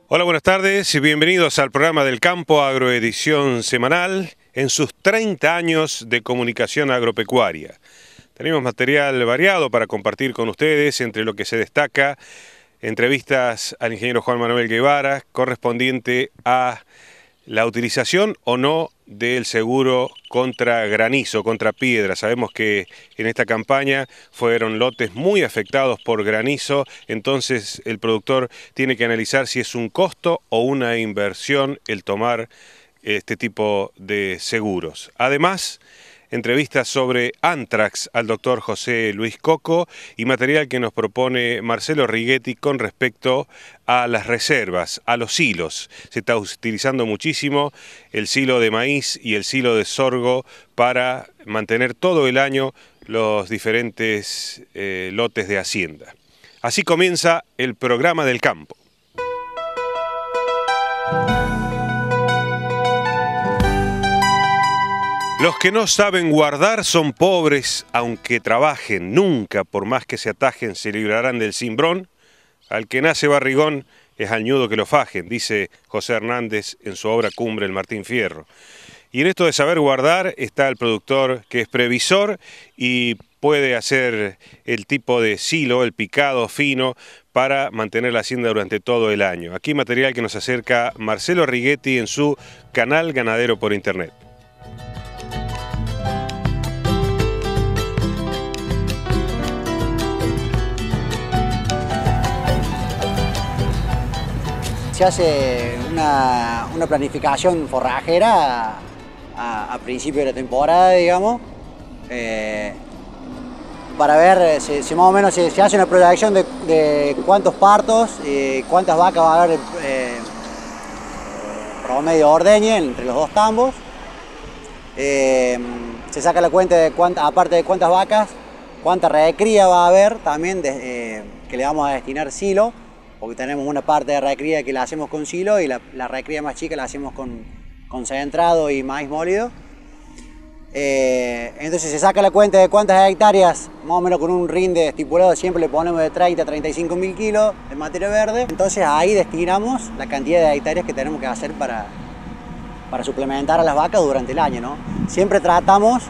Hola, buenas tardes y bienvenidos al programa del Campo Agroedición semanal en sus 30 años de comunicación agropecuaria. Tenemos material variado para compartir con ustedes, entre lo que se destaca entrevistas al ingeniero Juan Manuel Guevara, correspondiente a la utilización o no del seguro contra granizo, contra piedra. Sabemos que en esta campaña fueron lotes muy afectados por granizo, entonces el productor tiene que analizar si es un costo o una inversión el tomar este tipo de seguros. Además, entrevistas sobre Antrax al doctor José Luis Coco y material que nos propone Marcelo Righetti con respecto a las reservas, a los silos. Se está utilizando muchísimo el silo de maíz y el silo de sorgo para mantener todo el año los diferentes lotes de hacienda. Así comienza el programa del campo. Los que no saben guardar son pobres, aunque trabajen, nunca, por más que se atajen, se librarán del cimbrón. Al que nace barrigón es al ñudo que lo fajen, dice José Hernández en su obra cumbre, El Martín Fierro. Y en esto de saber guardar está el productor que es previsor y puede hacer el tipo de silo, el picado fino, para mantener la hacienda durante todo el año. Aquí material que nos acerca Marcelo Righetti en su canal Ganadero por Internet. Se hace una planificación forrajera a principio de la temporada, digamos, para ver si más o menos se hace una proyección de cuántos partos, cuántas vacas va a haber promedio ordeñe entre los dos tambos. Se saca la cuenta de aparte de cuántas vacas, cuánta recría va a haber también que le vamos a destinar silo, porque tenemos una parte de recría que la hacemos con silo y la recría más chica la hacemos con concentrado y maíz molido. Entonces se saca la cuenta de cuántas hectáreas, más o menos con un rinde estipulado, siempre le ponemos de 30 a 35 mil kilos de materia verde. Entonces ahí destinamos la cantidad de hectáreas que tenemos que hacer para suplementar a las vacas durante el año, ¿no? Siempre tratamos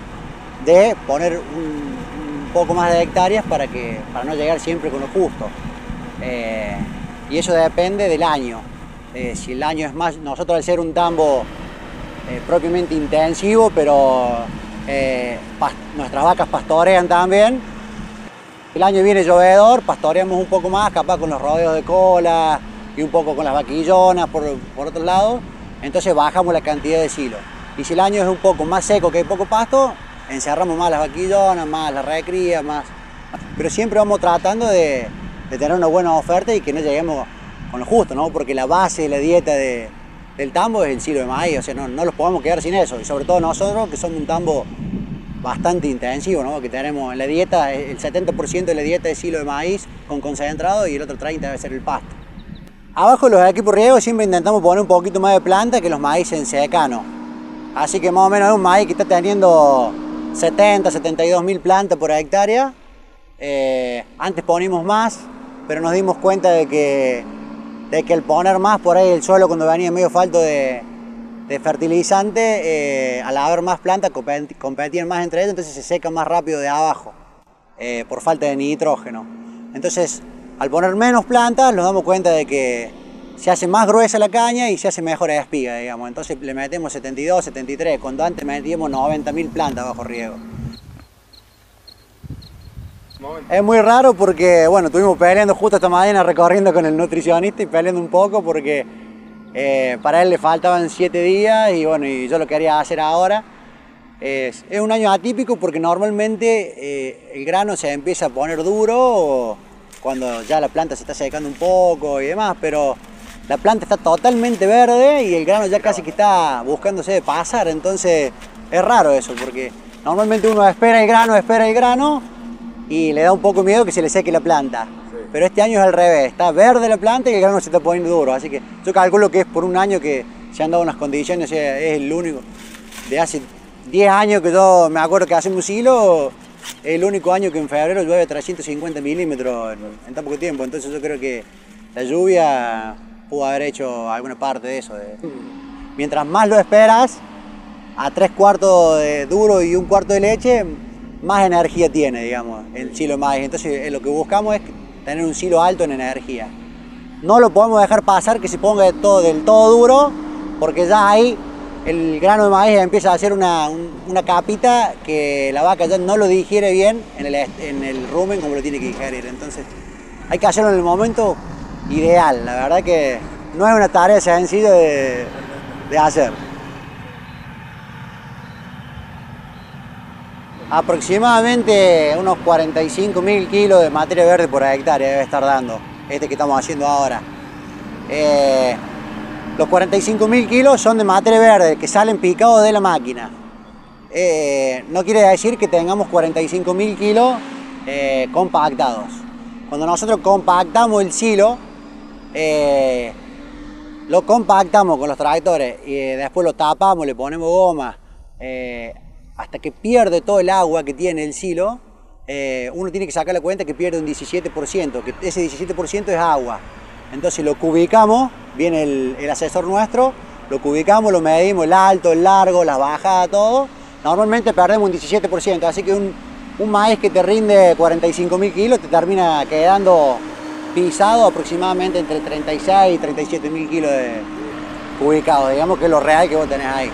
de poner un poco más de hectáreas para no llegar siempre con lo justo. Y eso depende del año. Si el año es más, nosotros al ser un tambo propiamente intensivo, pero nuestras vacas pastorean también. El año viene llovedor, pastoreamos un poco más, capaz con los rodeos de cola y un poco con las vaquillonas por otro lado, entonces bajamos la cantidad de silo. Y si el año es un poco más seco, que hay poco pasto, encerramos más las vaquillonas, más la recría, más. Pero siempre vamos tratando de tener una buena oferta y que no lleguemos con lo justo, ¿no? Porque la base de la dieta del tambo es el silo de maíz, o sea, no los podemos quedar sin eso, y sobre todo nosotros que somos un tambo bastante intensivo, ¿no? Que tenemos en la dieta, el 70% de la dieta es silo de maíz con concentrado y el otro 30% debe ser el pasto. Abajo de los equipos riego siempre intentamos poner un poquito más de planta que los maíz en secano, así que más o menos es un maíz que está teniendo 70, 72 mil plantas por hectárea. Antes ponimos más, pero nos dimos cuenta de que al poner más por ahí el suelo cuando venía medio falto de de fertilizante, al haber más plantas competían más entre ellas, entonces se seca más rápido de abajo por falta de nitrógeno. Entonces, al poner menos plantas nos damos cuenta de que se hace más gruesa la caña y se hace mejor espiga, digamos. Entonces le metemos 72, 73, cuando antes metíamos 90.000 plantas bajo riego. Es muy raro porque, bueno, estuvimos peleando justo esta mañana recorriendo con el nutricionista y peleando un poco porque para él le faltaban 7 días y bueno, y yo lo quería hacer ahora. Es un año atípico porque normalmente el grano se empieza a poner duro cuando ya la planta se está secando un poco y demás, pero la planta está totalmente verde y el grano ya casi que está buscándose de pasar, entonces es raro eso porque normalmente uno espera el grano y le da un poco miedo que se le seque la planta. Sí. Pero este año es al revés, está verde la planta y el grano se está poniendo duro, así que yo calculo que es por un año que se han dado unas condiciones, es el único, de hace 10 años que yo me acuerdo que hacemos hilo, es el único año que en febrero llueve 350 milímetros en tan poco tiempo, entonces yo creo que la lluvia pudo haber hecho alguna parte de eso. Mientras más lo esperas, a 3/4 de duro y 1/4 de leche, más energía tiene, digamos, el silo de maíz. Entonces lo que buscamos es tener un silo alto en energía. No lo podemos dejar pasar que se ponga del todo duro, porque ya ahí el grano de maíz empieza a hacer una capita que la vaca ya no lo digiere bien en el rumen como lo tiene que digerir. Entonces hay que hacerlo en el momento ideal. La verdad que no es una tarea sencilla de hacer. Aproximadamente unos 45.000 kilos de materia verde por hectárea debe estar dando este que estamos haciendo ahora. Los 45.000 kilos son de materia verde que salen picados de la máquina. No quiere decir que tengamos 45.000 kilos compactados. Cuando nosotros compactamos el silo, lo compactamos con los tractores y después lo tapamos, le ponemos goma, hasta que pierde todo el agua que tiene el silo. Uno tiene que sacar la cuenta que pierde un 17%, que ese 17% es agua. Entonces lo cubicamos, viene el asesor nuestro, lo cubicamos, lo medimos, el alto, el largo, las bajadas, todo. Normalmente perdemos un 17%, así que un maíz que te rinde 45.000 kilos te termina quedando pisado aproximadamente entre 36 y 37.000 kilos de ubicado, digamos que es lo real que vos tenés ahí.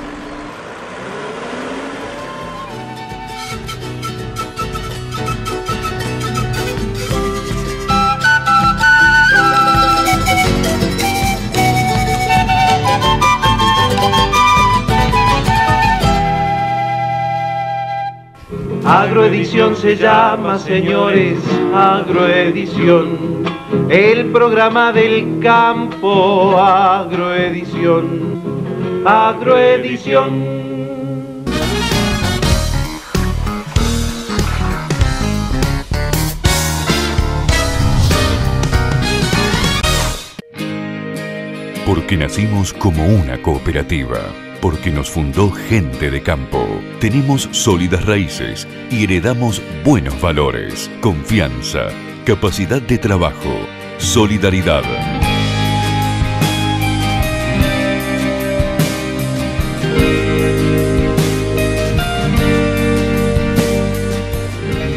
Agroedición se llama, señores, Agroedición, el programa del campo, Agroedición, Agroedición. Porque nacimos como una cooperativa. Porque nos fundó gente de campo. Tenemos sólidas raíces y heredamos buenos valores, confianza, capacidad de trabajo, solidaridad.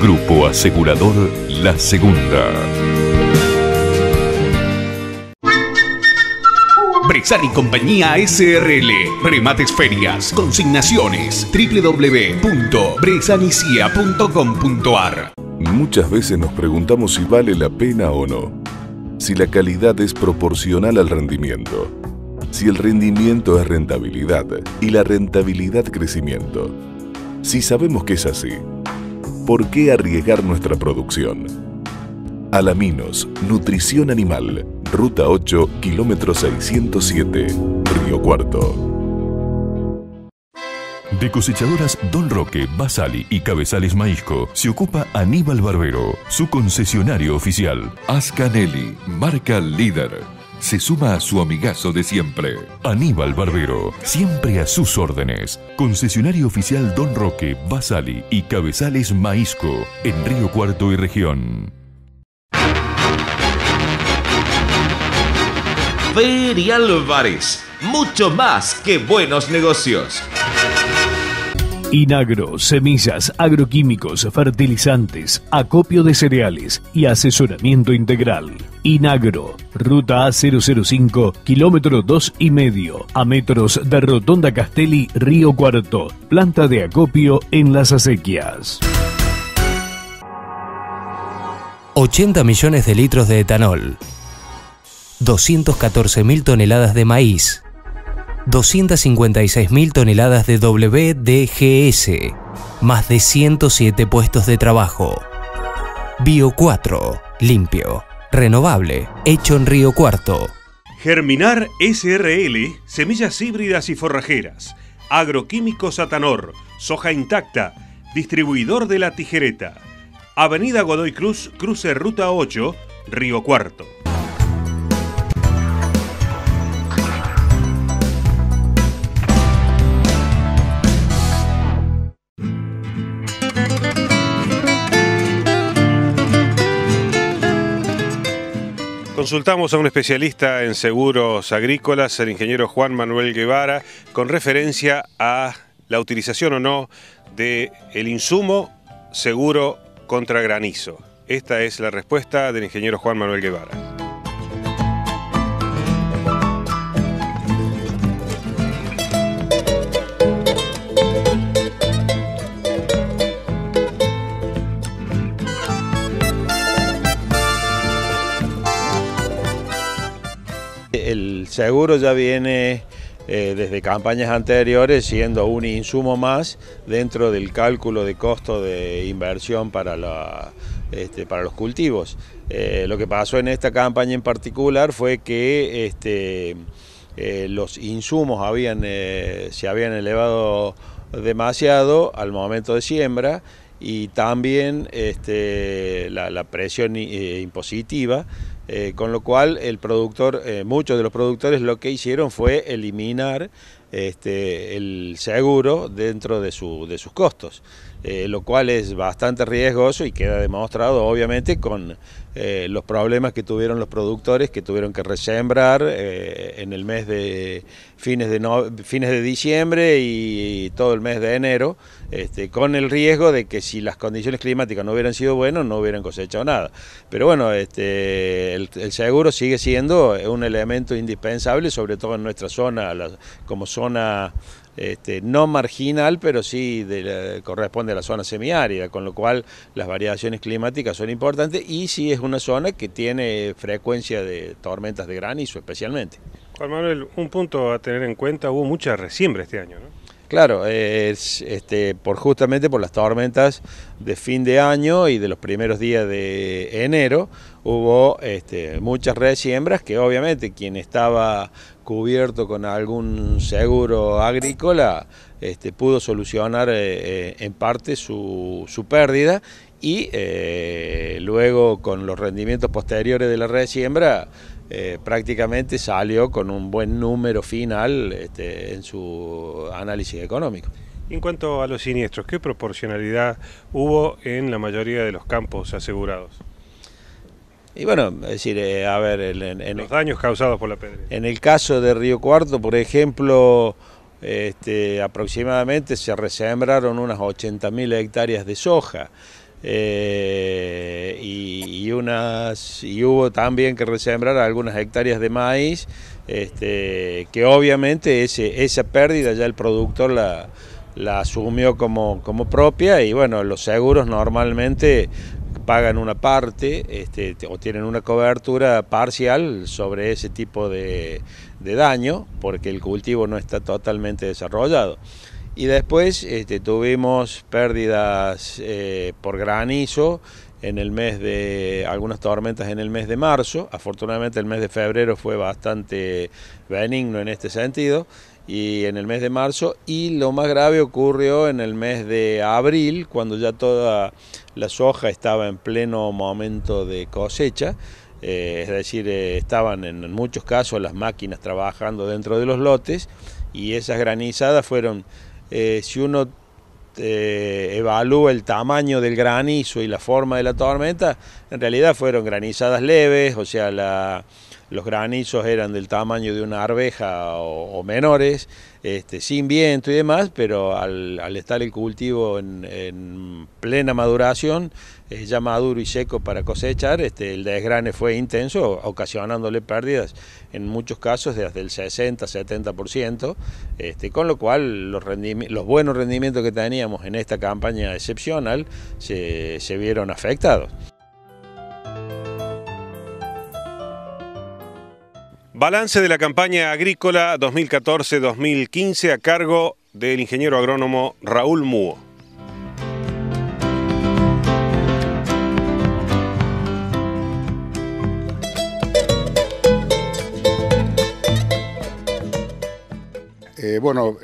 Grupo Asegurador La Segunda. Bresani Compañía SRL. Remates, ferias, consignaciones. www.bresanicia.com.ar. Muchas veces nos preguntamos si vale la pena o no. Si la calidad es proporcional al rendimiento. Si el rendimiento es rentabilidad y la rentabilidad crecimiento. Si sabemos que es así, ¿por qué arriesgar nuestra producción? Alaminos, Nutrición Animal. Ruta 8, kilómetro 607, Río Cuarto. De cosechadoras Don Roque, Basali y Cabezales Maízco se ocupa Aníbal Barbero, su concesionario oficial. Ascanelli, marca líder. Se suma a su amigazo de siempre. Aníbal Barbero, siempre a sus órdenes. Concesionario oficial Don Roque, Basali y Cabezales Maízco en Río Cuarto y región. Feria Álvarez, mucho más que buenos negocios. Inagro, semillas, agroquímicos, fertilizantes, acopio de cereales y asesoramiento integral. Inagro, ruta A005, kilómetro 2,5, a metros de Rotonda Castelli, Río Cuarto, planta de acopio en Las Acequias. 80 millones de litros de etanol, 214.000 toneladas de maíz, 256.000 toneladas de WDGS, más de 107 puestos de trabajo. Bio 4, limpio, renovable, hecho en Río Cuarto. Germinar SRL, semillas híbridas y forrajeras. Agroquímicos Atanor, soja intacta, distribuidor de La Tijereta. Avenida Godoy Cruz, cruce Ruta 8, Río Cuarto. Consultamos a un especialista en seguros agrícolas, el ingeniero Juan Manuel Guevara, con referencia a la utilización o no del insumo seguro contra granizo. Esta es la respuesta del ingeniero Juan Manuel Guevara. El seguro ya viene desde campañas anteriores siendo un insumo más dentro del cálculo de costo de inversión para los cultivos. Lo que pasó en esta campaña en particular fue que los insumos se habían elevado demasiado al momento de siembra y también la presión impositiva. Con lo cual muchos de los productores lo que hicieron fue eliminar el seguro dentro de sus costos, lo cual es bastante riesgoso y queda demostrado obviamente con los problemas que tuvieron los productores que tuvieron que resembrar en el mes de fines de diciembre y todo el mes de enero, con el riesgo de que si las condiciones climáticas no hubieran sido buenas no hubieran cosechado nada. Pero bueno, el seguro sigue siendo un elemento indispensable, sobre todo en nuestra zona, como zona no marginal, pero sí corresponde a la zona semiárida, con lo cual las variaciones climáticas son importantes y sí es una zona que tiene frecuencia de tormentas de granizo especialmente. Juan Manuel, un punto a tener en cuenta, hubo mucha resiembra este año, ¿no? Claro, justamente por las tormentas de fin de año y de los primeros días de enero, hubo muchas resiembras que obviamente quien estaba cubierto con algún seguro agrícola pudo solucionar en parte su pérdida y luego con los rendimientos posteriores de la resiembra prácticamente salió con un buen número final en su análisis económico. En cuanto a los siniestros, ¿qué proporcionalidad hubo en la mayoría de los campos asegurados? Y bueno, es decir, a ver... los daños causados por la pedrera. En el caso de Río Cuarto, por ejemplo, aproximadamente se resembraron unas 80.000 hectáreas de soja. Y hubo también que resembrar algunas hectáreas de maíz, que obviamente esa pérdida ya el productor la asumió como propia y bueno, los seguros normalmente pagan una parte o tienen una cobertura parcial sobre ese tipo de daño porque el cultivo no está totalmente desarrollado. Y después tuvimos pérdidas por granizo en el mes algunas tormentas en el mes de marzo. Afortunadamente el mes de febrero fue bastante benigno en este sentido y en el mes de marzo, y lo más grave ocurrió en el mes de abril cuando ya toda la soja estaba en pleno momento de cosecha. Es decir, estaban en muchos casos las máquinas trabajando dentro de los lotes y esas granizadas fueron... si uno evalúa el tamaño del granizo y la forma de la tormenta, en realidad fueron granizadas leves, o sea, la los granizos eran del tamaño de una arveja o menores, sin viento y demás, pero al estar el cultivo en plena maduración, ya maduro y seco para cosechar, el desgrane fue intenso, ocasionándole pérdidas en muchos casos de hasta el 60-70%, con lo cual los buenos rendimientos que teníamos en esta campaña excepcional se vieron afectados. Balance de la campaña agrícola 2014-2015 a cargo del ingeniero agrónomo Raúl Muo. Bueno,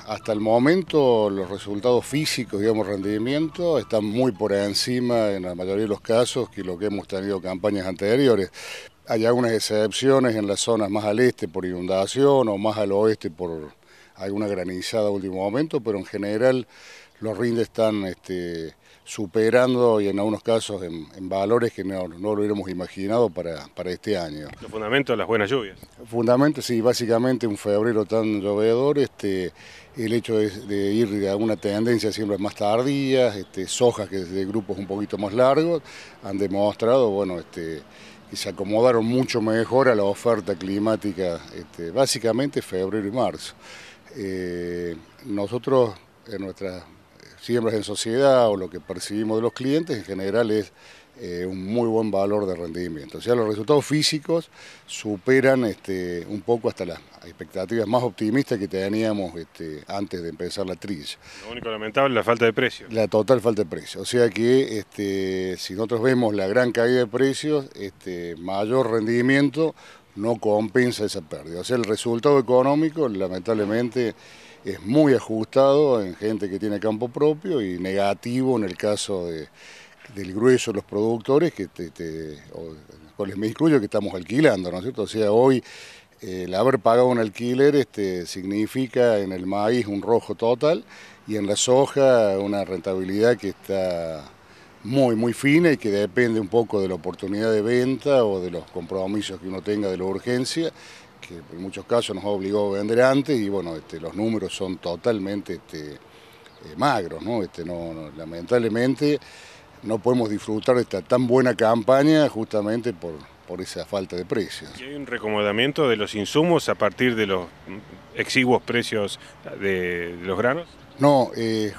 hasta el momento los resultados físicos, digamos, rendimiento, están muy por encima en la mayoría de los casos que lo que hemos tenido campañas anteriores. Hay algunas excepciones en las zonas más al este por inundación o más al oeste por alguna granizada a último momento, pero en general los rindes están superando y en algunos casos en valores que no lo hubiéramos imaginado para este año. Los fundamentos de las buenas lluvias. Fundamentos, sí, básicamente un febrero tan llovedor, el hecho de ir de alguna tendencia siempre más tardías, sojas que de grupos un poquito más largos, han demostrado, bueno, que se acomodaron mucho mejor a la oferta climática, básicamente febrero y marzo. Nosotros en nuestras siembras en sociedad o lo que percibimos de los clientes en general es un muy buen valor de rendimiento. O sea, los resultados físicos superan un poco hasta las expectativas más optimistas que teníamos antes de empezar la trilla. Lo único lamentable es la falta de precio. La total falta de precio. O sea que si nosotros vemos la gran caída de precios, mayor rendimiento no compensa esa pérdida. O sea, el resultado económico lamentablemente es muy ajustado en gente que tiene campo propio y negativo en el caso del grueso de los productores, cuales me incluyo, que estamos alquilando, ¿no es cierto? O sea, hoy el haber pagado un alquiler significa en el maíz un rojo total y en la soja una rentabilidad que está muy, muy fina y que depende un poco de la oportunidad de venta o de los compromisos que uno tenga de la urgencia, que en muchos casos nos ha obligado a vender antes y bueno, los números son totalmente magros, ¿no? Lamentablemente no podemos disfrutar de esta tan buena campaña justamente por esa falta de precios. ¿Y hay un recomodamiento de los insumos a partir de los exiguos precios de los granos? No,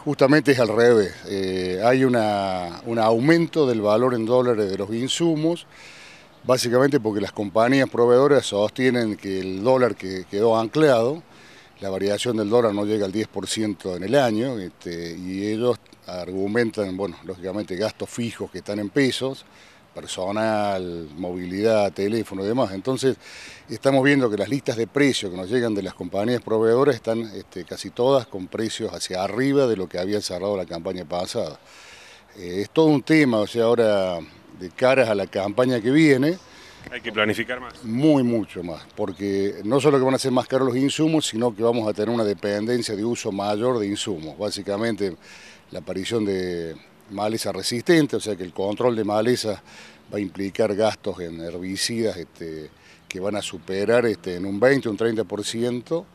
justamente es al revés. Hay un aumento del valor en dólares de los insumos, básicamente porque las compañías proveedoras sostienen que el dólar que quedó anclado, la variación del dólar no llega al 10% en el año, y ellos argumentan, bueno, lógicamente gastos fijos que están en pesos, personal, movilidad, teléfono y demás. Entonces, estamos viendo que las listas de precios que nos llegan de las compañías proveedoras están casi todas con precios hacia arriba de lo que habían cerrado la campaña pasada. Es todo un tema, o sea, ahora de caras a la campaña que viene, hay que planificar más. Mucho más, porque no solo que van a ser más caros los insumos, sino que vamos a tener una dependencia de uso mayor de insumos. Básicamente la aparición de maleza resistente, o sea que el control de maleza va a implicar gastos en herbicidas que van a superar en un 20 o un 30%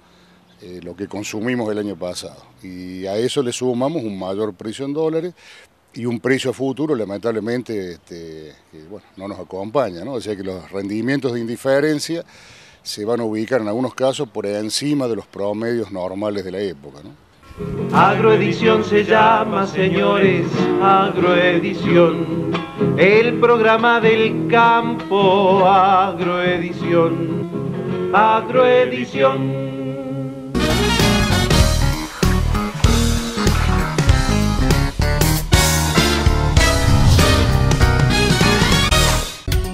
lo que consumimos el año pasado. Y a eso le sumamos un mayor precio en dólares y un precio futuro lamentablemente que bueno, no nos acompaña, ¿no? O sea que los rendimientos de indiferencia se van a ubicar en algunos casos por encima de los promedios normales de la época, ¿no? Agroedición se llama, señores, Agroedición, el programa del campo, Agroedición, Agroedición.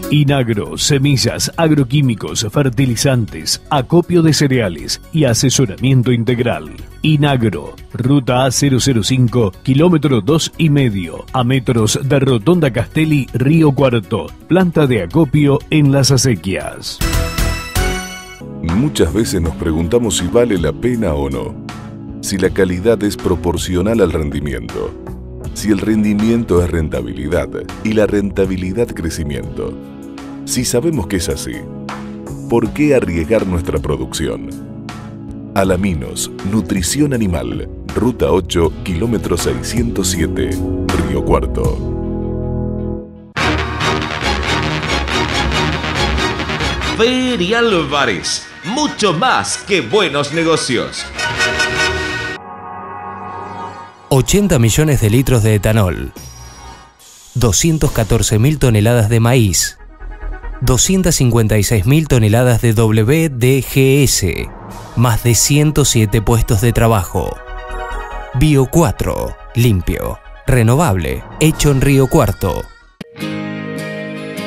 Inagro, semillas, agroquímicos, fertilizantes, acopio de cereales y asesoramiento integral. Inagro, ruta A005, kilómetro 2,5, a metros de Rotonda Castelli, Río Cuarto, planta de acopio en Las Acequias. Muchas veces nos preguntamos si vale la pena o no, si la calidad es proporcional al rendimiento, si el rendimiento es rentabilidad y la rentabilidad crecimiento. Si sabemos que es así, ¿por qué arriesgar nuestra producción? Alaminos, Nutrición Animal, Ruta 8, kilómetro 607, Río Cuarto. Feria Álvarez, mucho más que buenos negocios. 80 millones de litros de etanol, 214.000 toneladas de maíz, 256.000 toneladas de WDGS, más de 107 puestos de trabajo. Bio 4, limpio, renovable, hecho en Río Cuarto.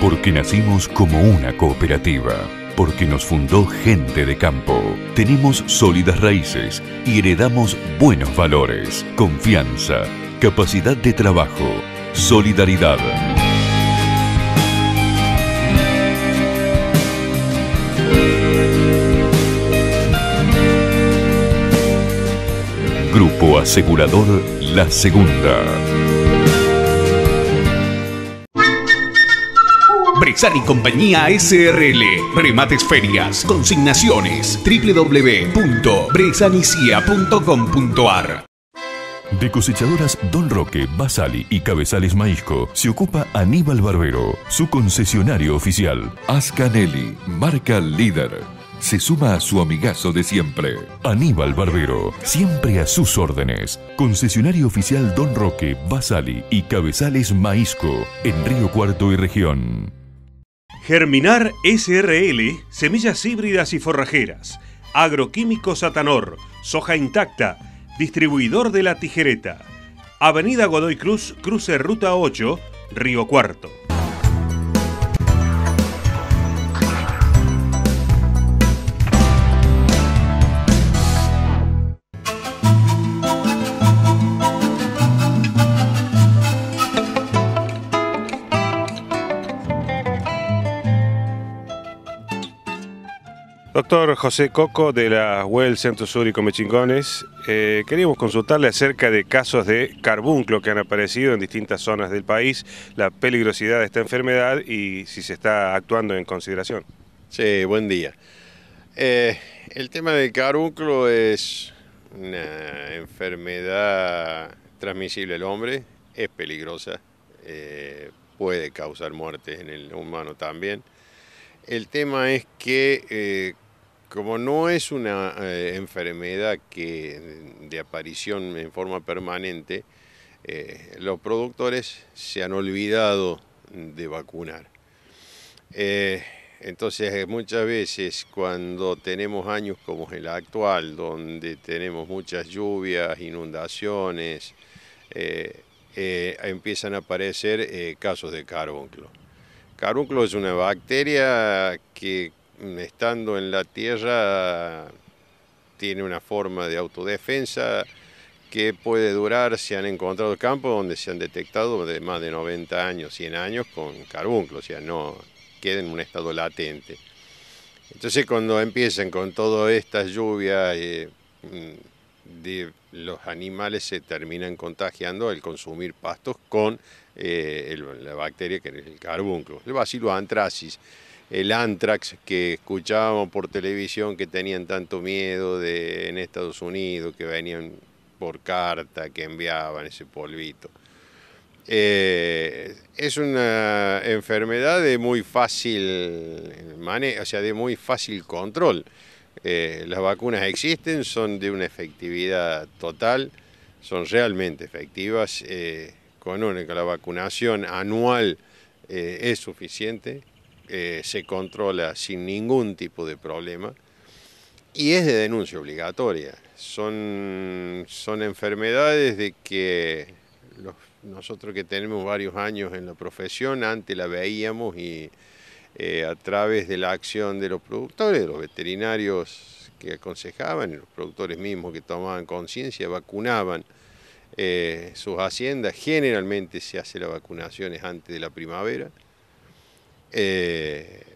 Porque nacimos como una cooperativa, porque nos fundó gente de campo. Tenemos sólidas raíces y heredamos buenos valores, confianza, capacidad de trabajo, solidaridad. Grupo Asegurador La Segunda. Bresani Compañía SRL. Remates, ferias, consignaciones. www.bresanicia.com.ar. De cosechadoras Don Roque, Basali y Cabezales Maízco se ocupa Aníbal Barbero, su concesionario oficial. Ascanelli, marca líder. Se suma a su amigazo de siempre, Aníbal Barbero, siempre a sus órdenes. Concesionario oficial Don Roque, Basali y Cabezales Maízco en Río Cuarto y región. Germinar SRL, semillas híbridas y forrajeras. Agroquímicos Atanor, soja intacta, distribuidor de La Tijereta. Avenida Godoy Cruz, cruce Ruta 8, Río Cuarto. Doctor José Coco de la UEL Centro Sur y Comechingones, queríamos consultarle acerca de casos de carbunclo que han aparecido en distintas zonas del país, la peligrosidad de esta enfermedad y si se está actuando en consideración. Sí, buen día. El tema del carbunclo es una enfermedad transmisible al hombre, es peligrosa, puede causar muerte en el humano también. El tema es que como no es una enfermedad de aparición en forma permanente, los productores se han olvidado de vacunar. Entonces muchas veces cuando tenemos años como el actual, donde tenemos muchas lluvias, inundaciones, empiezan a aparecer casos de carbunclo. Carbunclo es una bacteria que estando en la tierra tiene una forma de autodefensa que puede durar. Se han encontrado campos donde se han detectado de más de 90 años, 100 años con carbunclo, o sea, no queda en un estado latente. Entonces cuando empiezan con todas estas lluvias, los animales se terminan contagiando al consumir pastos con la bacteria que es el carbunclo, el Bacillus anthracis, el anthrax que escuchábamos por televisión que tenían tanto miedo en Estados Unidos, que venían por carta, que enviaban ese polvito. Es una enfermedad de muy fácil manejo, o sea, de muy fácil control. Las vacunas existen, son de una efectividad total, son realmente efectivas. Con la vacunación anual es suficiente, se controla sin ningún tipo de problema y es de denuncia obligatoria. Son enfermedades de que nosotros que tenemos varios años en la profesión, antes la veíamos y a través de la acción de los productores, de los veterinarios que aconsejaban, y los productores mismos que tomaban conciencia, vacunaban sus haciendas. Generalmente se hace las vacunaciones antes de la primavera.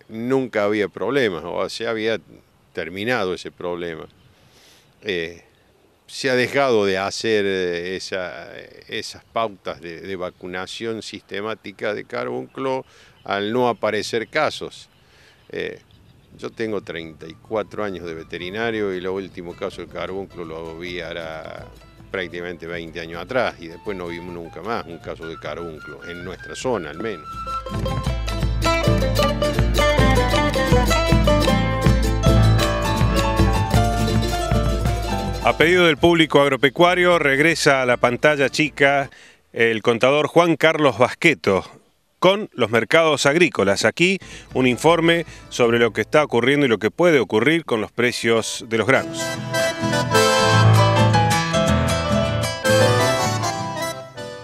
Nunca había problemas, o se había terminado ese problema. se ha dejado de hacer esas pautas de vacunación sistemática de carbúnculo al no aparecer casos. Yo tengo 34 años de veterinario y el último caso del carbúnculo lo vi ahora prácticamente 20 años atrás y después no vimos nunca más un caso de carbúnculo, en nuestra zona al menos. A pedido del público agropecuario, regresa a la pantalla chica el contador Juan Carlos Basqueto con los mercados agrícolas. Aquí un informe sobre lo que está ocurriendo y lo que puede ocurrir con los precios de los granos.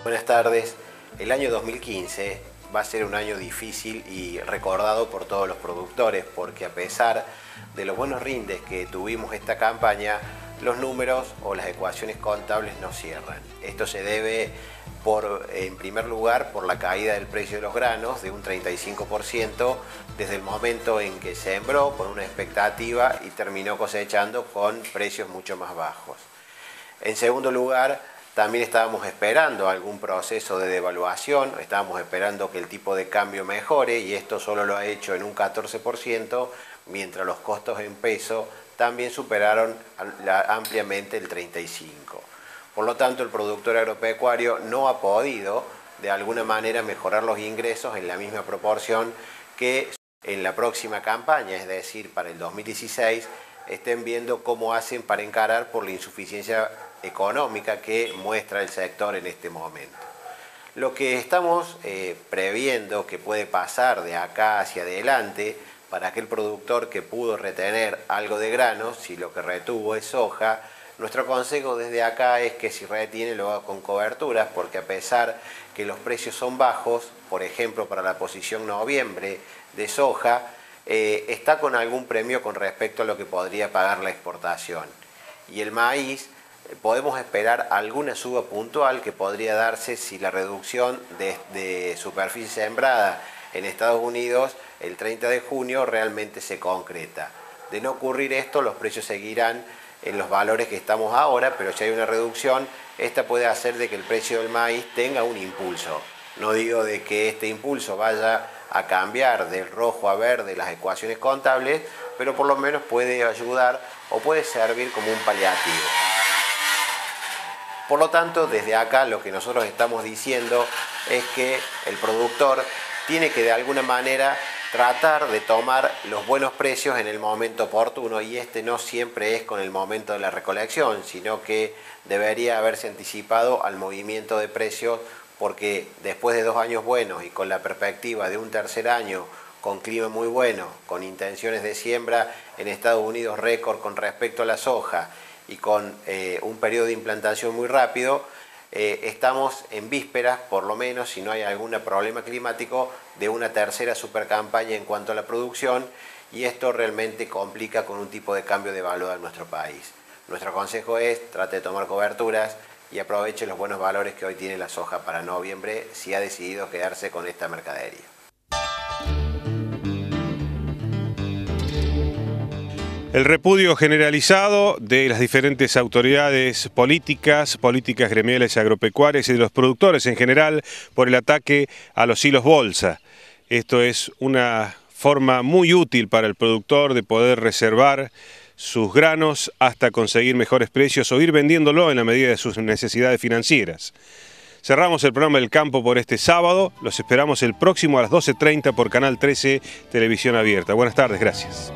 Buenas tardes. El año 2015 va a ser un año difícil y recordado por todos los productores, porque a pesar de los buenos rindes que tuvimos esta campaña, los números o las ecuaciones contables no cierran. Esto se debe, en primer lugar, por la caída del precio de los granos de un 35% desde el momento en que sembró con una expectativa y terminó cosechando con precios mucho más bajos. En segundo lugar, también estábamos esperando algún proceso de devaluación, estábamos esperando que el tipo de cambio mejore y esto solo lo ha hecho en un 14%, mientras los costos en peso también superaron ampliamente el 35%. Por lo tanto, el productor agropecuario no ha podido de alguna manera mejorar los ingresos en la misma proporción que en la próxima campaña, es decir, para el 2016, estén viendo cómo hacen para encarar por la insuficiencia económica que muestra el sector en este momento. Lo que estamos previendo que puede pasar de acá hacia adelante para aquel productor que pudo retener algo de granos, si lo que retuvo es soja, nuestro consejo desde acá es que si retiene lo haga con coberturas, porque a pesar que los precios son bajos, por ejemplo para la posición noviembre de soja, está con algún premio con respecto a lo que podría pagar la exportación. Y el maíz, podemos esperar alguna suba puntual que podría darse si la reducción de superficie sembrada en Estados Unidos el 30 de junio realmente se concreta. De no ocurrir esto, los precios seguirán en los valores que estamos ahora, pero si hay una reducción, esta puede hacer de que el precio del maíz tenga un impulso. No digo de que este impulso vaya a cambiar del rojo a verde las ecuaciones contables, pero por lo menos puede ayudar o puede servir como un paliativo. Por lo tanto, desde acá lo que nosotros estamos diciendo es que el productor tiene que de alguna manera tratar de tomar los buenos precios en el momento oportuno, y este no siempre es con el momento de la recolección, sino que debería haberse anticipado al movimiento de precios, porque después de 2 años buenos y con la perspectiva de un tercer año con clima muy bueno, con intenciones de siembra en Estados Unidos récord con respecto a la soja y con un periodo de implantación muy rápido, estamos en vísperas, por lo menos si no hay algún problema climático, de una tercera supercampaña en cuanto a la producción, y esto realmente complica con un tipo de cambio de valor en nuestro país. Nuestro consejo es trate de tomar coberturas y aproveche los buenos valores que hoy tiene la soja para noviembre si ha decidido quedarse con esta mercadería. El repudio generalizado de las diferentes autoridades políticas gremiales agropecuarias y de los productores en general por el ataque a los hilos bolsa. Esto es una forma muy útil para el productor de poder reservar sus granos hasta conseguir mejores precios o ir vendiéndolo en la medida de sus necesidades financieras. Cerramos el programa del campo por este sábado. Los esperamos el próximo a las 12:30 por Canal 13 Televisión Abierta. Buenas tardes, gracias.